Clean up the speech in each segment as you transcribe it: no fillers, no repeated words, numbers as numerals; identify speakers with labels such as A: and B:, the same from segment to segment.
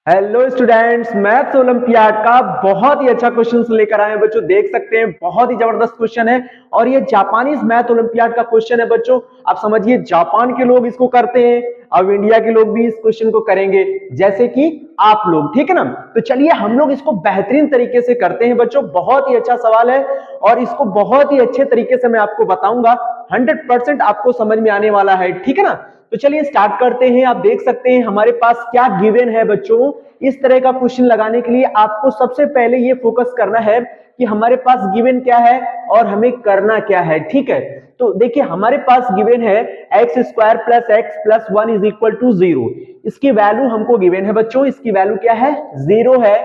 A: Hello students, maths olympiad का बहुत ही अच्छा क्वेश्चन लेकर आए हैं बच्चों। देख सकते हैं बहुत ही जबरदस्त क्वेश्चन है और ये जापानीज मैथ ओलंपियाड का क्वेश्चन है बच्चों। आप समझिए जापान के लोग इसको करते हैं, अब इंडिया के लोग भी इस क्वेश्चन को करेंगे जैसे कि आप लोग, ठीक है ना। तो चलिए हम लोग इसको बेहतरीन तरीके से करते हैं बच्चों। बहुत ही अच्छा सवाल है और इसको बहुत ही अच्छे तरीके से मैं आपको बताऊंगा। 100% आपको समझ में आने वाला है, ठीक है ना। तो चलिए स्टार्ट करते हैं। आप देख सकते हैं हमारे पास क्या गिवन है बच्चों। इस तरह का क्वेश्चन लगाने के लिए आपको सबसे पहले ये फोकस करना है कि हमारे पास गिवन क्या है और हमें करना क्या है, ठीक है। तो देखिए हमारे पास गिवन है x square plus x plus 1 is equal to 0। इसकी वैल्यू हमको गिवन है बच्चों, इसकी वैल्यू क्या है, 0 है।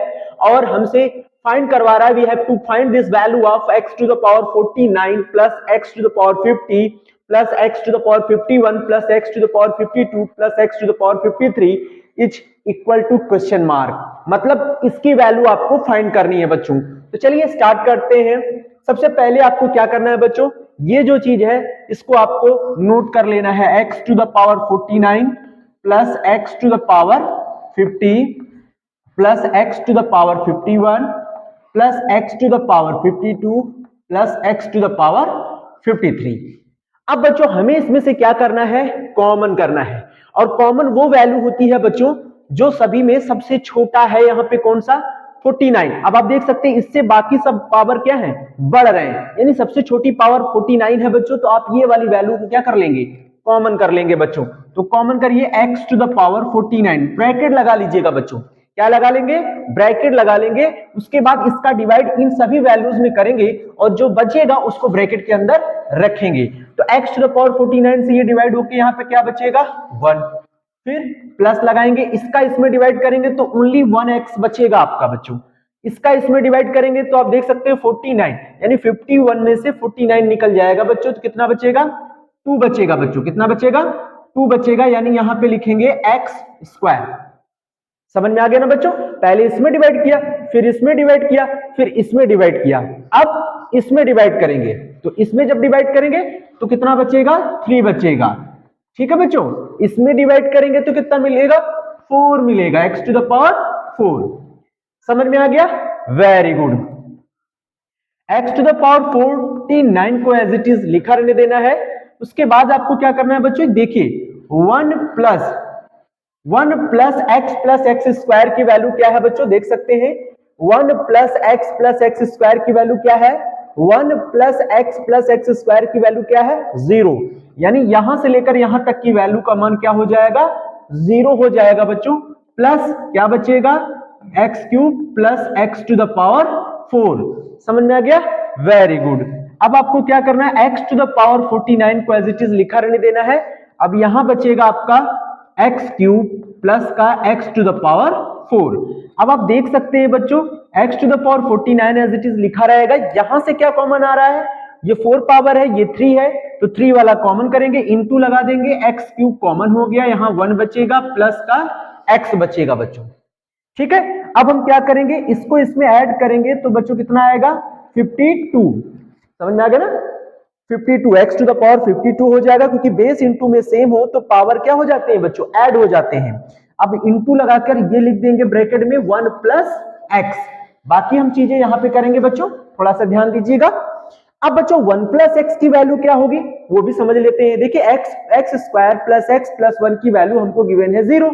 A: और हमसे फाइंड करवा रहा है, we have to find this value of x to the power 49 plus x to the power 50 plus x to the power 51 plus x to the power 52 plus x to the power 53 is equal to question mark. मतलब इसकी value आपको find करनी है बच्चों। तो चलिए start करते हैं। सबसे पहले आपको क्या करना है बच्चों, ये जो चीज है इसको आपको नोट कर लेना है। x to the power 49 plus x to the power 50 plus x to the power 51 plus x to the power 52 plus x to the power 53। अब बच्चों हमें इसमें से क्या करना है, कॉमन करना है। और कॉमन वो वैल्यू होती है बच्चों जो सभी में सबसे छोटा है। यहां पे कौन सा, 49। अब आप देख सकते हैं इससे बाकी सब पावर क्या है, बढ़ रहे हैं, यानी सबसे छोटी पावर 49 है बच्चों। तो आप ये वाली वैल्यू को क्या कर लेंगे, कॉमन कर लेंगे बच्चों। तो कॉमन करिए x to the power 49, bracket लगा लीजिएगा बच्चों। क्या लगा लेंगे, ब्रैकेट लगा लेंगे। उसके बाद इसका डिवाइड इन सभी वैल्यूज में करेंगे और जो बचेगा उसको ब्रैकेट के अंदर रखेंगे। तो x टू द पावर 49 से ये डिवाइड होके यहाँ पे क्या बचेगा, 1। फिर प्लस लगाएंगे, इसका इसमें डिवाइड करेंगे तो ओनली 1x बचेगा आपका बच्चों। इसका इसमें डिवाइड करेंगे तो आप देख सकते हैं 49, यानी 51 में से 49 निकल जाएगा बच्चों। तो कितना बचेगा, 2 बचेगा बच्चों। कितना बचेगा, 2 बचेगा। यानी यहां पे लिखेंगे एक्स स्क्वायर। समझ में आ गया ना बच्चों। पहले इसमें डिवाइड किया, फिर इसमें डिवाइड किया, फिर इसमें डिवाइड किया, अब इसमें डिवाइड करेंगे। तो इसमें जब डिवाइड करेंगे तो कितना बचेगा, 3 बचेगा, ठीक है बच्चों। इसमें डिवाइड करेंगे तो कितना मिलेगा, 4 मिलेगा, x टू द पावर 4। समझ में आ गया, very good. x to the power 49 को एज इट इज लिखा रहने देना है। उसके बाद आपको क्या करना है बच्चों, देखिए 1 प्लस एक्स स्क्वायर की वैल्यू क्या है बच्चों, देख सकते हैं 1 प्लस एक्स स्क्वायर की वैल्यू क्या है, 1 प्लस एक्स स्क्वायर की वैल्यू क्या है, 0। यानी यहां से लेकर यहां तक की वैल्यू का मान क्या हो जाएगा, 0 हो जाएगा बच्चों। प्लस क्या बचेगा, x cube plus x to the power 4। समझ में आ गया, वेरी गुड। अब आपको क्या करना है, x टू द पावर 49 को एज इट इज लिखा रहने देना है। अब यहां बचेगा आपका एक्स क्यूब प्लस का एक्स टू द पावर 4। अब आप देख सकते हैं बच्चों x to the power 49 as it is लिखा रहेगा। यहां से क्या कॉमन आ रहा है, ये 4 पावर है, ये 3 है, तो 3 वाला कॉमन करेंगे, इनटू लगा देंगे, एक्स क्यूब कॉमन हो गया, यहां 1 बचेगा प्लस का x बचेगा बच्चों, ठीक है। अब हम क्या करेंगे, इसको इसमें ऐड करेंगे तो बच्चों कितना आएगा, 52। समझ में आ गया ना, 52 x टू द पावर 52 हो जाएगा, क्योंकि बेस इंटू में सेम हो तो पावर क्या हो जाते हैं बच्चों, ऐड हो जाते हैं। अब इंटू लगाकर ये लिख देंगे ब्रैकेट में 1 प्लस एक्स। बाकी हम चीजें यहां पे करेंगे बच्चों, थोड़ा सा ध्यान दीजिएगा। अब बच्चों 1 प्लस एक्स की वैल्यू क्या होगी वो भी समझ लेते हैं। देखिए x square plus x plus 1 की वैल्यू हमको गिवन है 0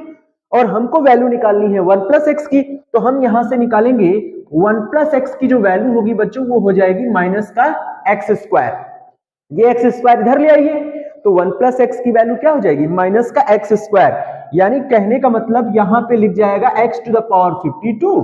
A: और हमको वैल्यू निकालनी है 1 प्लस एक्स की। तो हम यहां से निकालेंगे 1 प्लस एक्स की जो वैल्यू होगी बच्चों वो हो जाएगी माइनस का एक्स स्क्वायर। ये एक्स स्क्वायर इधर ले आइए तो 1 प्लस एक्स की वैल्यू क्या हो जाएगी, माइनस का एक्स स्क्वायर। यानी कहने का मतलब यहां पे लिख जाएगा x to the power 52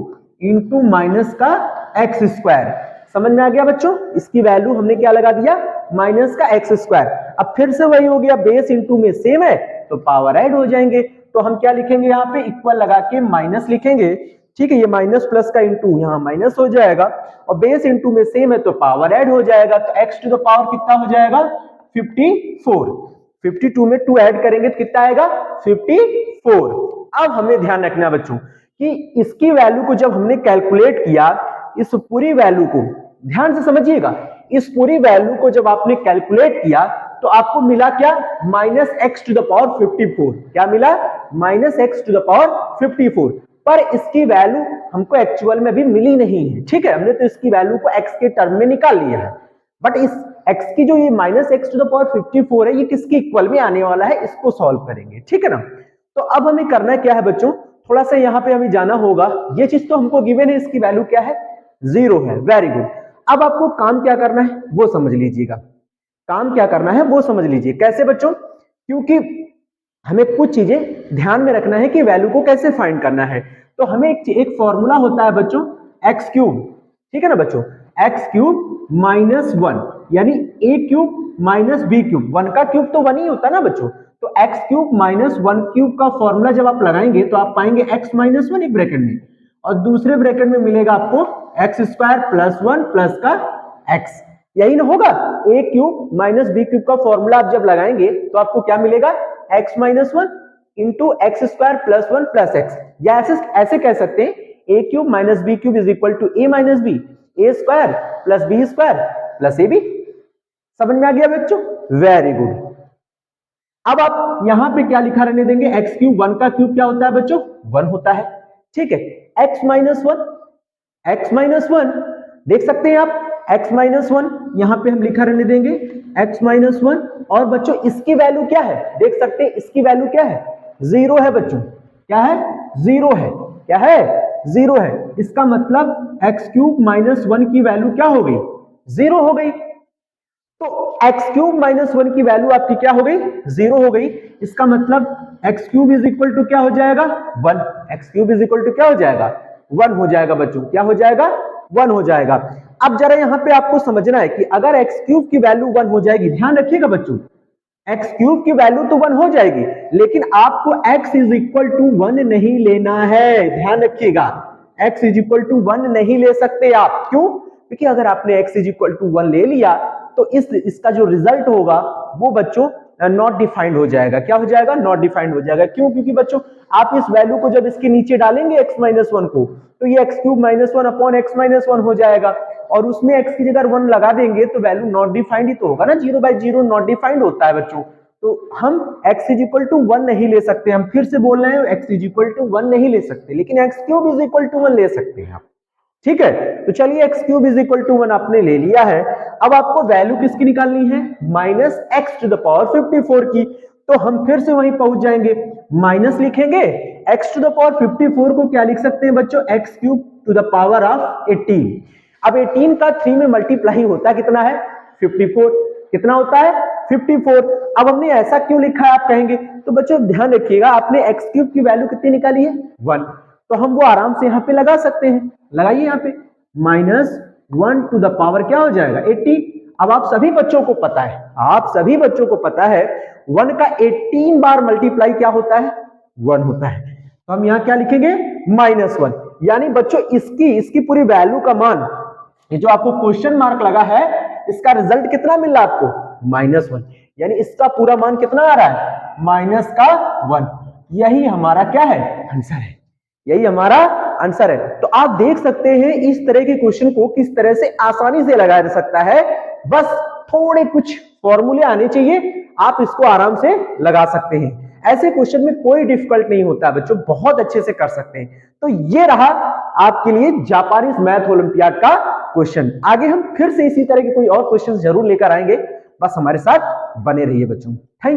A: into minus का एक्स स्क्वायर। समझ में आ गया बच्चों, इसकी वैल्यू हमने क्या लगा दिया, माइनस का एक्स स्क्वायर। अब फिर से वही हो गया, बेस इंटू में सेम है तो पावर ऐड हो जाएंगे। तो हम क्या लिखेंगे, यहाँ पे इक्वल लगा के माइनस लिखेंगे, ठीक है। ये माइनस प्लस का इंटू यहाँ माइनस हो जाएगा और बेस इंटू में सेम है तो पावर ऐड हो जाएगा। तो x टू द पावर कितना हो जाएगा, 54। 52 में 2 ऐड करेंगे तो कितना आएगा, 54। अब हमें ध्यान रखना बच्चों कि इसकी वैल्यू को जब हमने कैलकुलेट किया, इस पूरी वैल्यू को ध्यान से समझिएगा, इस पूरी वैल्यू को जब आपने कैलकुलेट किया तो आपको मिला क्या, minus x to the power 54। क्या मिला, minus x to the power 54। पर इसकी वैल्यू हमको एक्चुअल में भी मिली नहीं है, ठीक है। हमने तो इसकी वैल्यू को x के टर्म में निकाल लिया है, बट इस x की जो ये minus x to the power 54 है, ये किसके इक्वल में आने वाला है, इसको सॉल्व करेंगे, ठीक है ना। तो अब हमें करना क्या है बच्चों, थोड़ा सा यहाँ पे हमें जाना होगा। ये चीज तो हमको गिवन है, इसकी वैल्यू क्या है, 0 है। Very good. अब आपको काम क्या करना है वो समझ लीजिएगा, काम क्या करना है वो समझ लीजिए। कैसे बच्चों, क्योंकि हमें कुछ चीजें ध्यान में रखना है कि वैल्यू को कैसे फाइंड करना है। तो हमें एक फॉर्मूला होता है बच्चों, एक्स क्यूब, ठीक है ना बच्चों, एक्स क्यूब माइनस 1, यानी ए क्यूब माइनस बी क्यूब। 1 का क्यूब तो 1 ही होता है ना बच्चों। तो एक्स क्यूब माइनस 1 क्यूब का फॉर्मूला जब आप लगाएंगे तो आप पाएंगे एक्स माइनस 1 एक ब्रैकेट में, और दूसरे ब्रैकेट में मिलेगा आपको एक्स स्क्वायर प्लस 1 प्लस का एक्स, यही ना होगा। A cube minus b cube का फॉर्मूला आप जब लगाएंगे तो आपको क्या मिलेगा, x minus 1 into x square plus 1 plus x, या ऐसे कह सकते हैं a cube minus b cube is equal to a minus b, a square plus b square plus a b. समझ में आ गया बच्चों, वेरी गुड। अब आप यहां पे क्या लिखा रहने देंगे, एक्स क्यूब, 1 का क्यूब क्या होता है बच्चों, 1 होता है, ठीक है। एक्स माइनस 1, एक्स माइनस 1 देख सकते हैं आप, x माइनस 1 यहां पे हम लिखा रहने देंगे x माइनस 1, और बच्चों इसकी वैल्यू क्या है, देख सकते हैं इसकी वैल्यू क्या है, 0 है बच्चों। क्या है, 0 है। क्या है, 0 है। इसका मतलब x क्यूब माइनस 1 की वैल्यू क्या हो गई, 0 हो गई। तो x क्यूब माइनस 1 की वैल्यू आपकी क्या हो गई, 0 हो गई। इसका मतलब x cube is equal to क्या हो जाएगा, 1। x cube is equal to क्या हो जाएगा, 1 हो जाएगा बच्चों। क्या हो जाएगा, 1 हो जाएगा। अब जरा यहां पे आपको समझना है कि अगर x क्यूब की वैल्यू 1 हो जाएगी, ध्यान रखिएगा बच्चों, x क्यूब की वैल्यू तो 1 हो जाएगी, लेकिन आपको x इज इक्वल टू 1 नहीं लेना है। ध्यान रखिएगा, x इज इक्वल टू 1 नहीं ले सकते आप। क्यों, क्योंकि अगर आपने x इज इक्वल टू 1 ले लिया तो इसका जो रिजल्ट होगा वो बच्चों नॉट डिफाइंड हो जाएगा। क्या हो जाएगा, नॉट डिफाइंड हो जाएगा। क्यों, क्योंकि बच्चों आप इस वैल्यू को जब इसके नीचे डालेंगे x माइनस 1 को, तो ये x cube minus 1 upon x minus 1 हो जाएगा, और उसमें x की जगह 1 लगा देंगे तो वैल्यू नॉट डिफाइंड ही तो होगा ना, 0/0 नॉट डिफाइंड होता है बच्चों। तो हम x इज इक्वल टू 1 नहीं ले सकते। हम फिर से बोल रहे हैं x इज इक्वल टू 1 नहीं ले सकते, लेकिन x cube is equal to 1 ले सकते हैं आप, ठीक है। तो चलिए x cube is equal to 1 आपने ले लिया है। अब आपको वैल्यू किसकी निकालनी है, minus x to the power 54 की। तो हम फिर से वहीं पहुंच जाएंगे, माइनस लिखेंगे, x टू द पावर 54 को क्या लिख सकते हैं बच्चों, x cube two the power of 18। अब 18 का 3 में मल्टीप्लाई होता है, कितना है, 54। कितना होता है, 54। अब हमने ऐसा क्यों लिखा है आप कहेंगे, तो बच्चों ध्यान रखिएगा, आपने x क्यूब की वैल्यू कितनी निकाली है, 1, तो हम वो आराम से यहाँ पे लगा सकते हैं। लगाइए यहाँ पे, माइनस 1 टू द पावर क्या हो जाएगा, 80। अब आप सभी बच्चों को पता है, आप सभी बच्चों को पता है 1 का 18 बार मल्टीप्लाई क्या होता है, 1 होता है। तो हम यहाँ क्या लिखेंगे, -1। यानी बच्चों इसकी पूरी वैल्यू का मान, ये जो आपको क्वेश्चन मार्क लगा है, इसका रिजल्ट कितना मिल रहा है आपको, -1। यानी इसका पूरा मान कितना आ रहा है, -1। यही हमारा क्या है, आंसर है। यही हमारा आंसर है। तो आप देख सकते हैं इस तरह के क्वेश्चन को किस तरह से आसानी से लगाया जा सकता है। बस थोड़े कुछ फॉर्मूले आने चाहिए, आप इसको आराम से लगा सकते हैं। ऐसे क्वेश्चन में कोई डिफिकल्ट नहीं होता बच्चों, बहुत अच्छे से कर सकते हैं। तो ये रहा आपके लिए जापानीज मैथ ओलंपियाड का क्वेश्चन। आगे हम फिर से इसी तरह के कोई और क्वेश्चन जरूर लेकर आएंगे, बस हमारे साथ बने रहिए बच्चों। Thank you.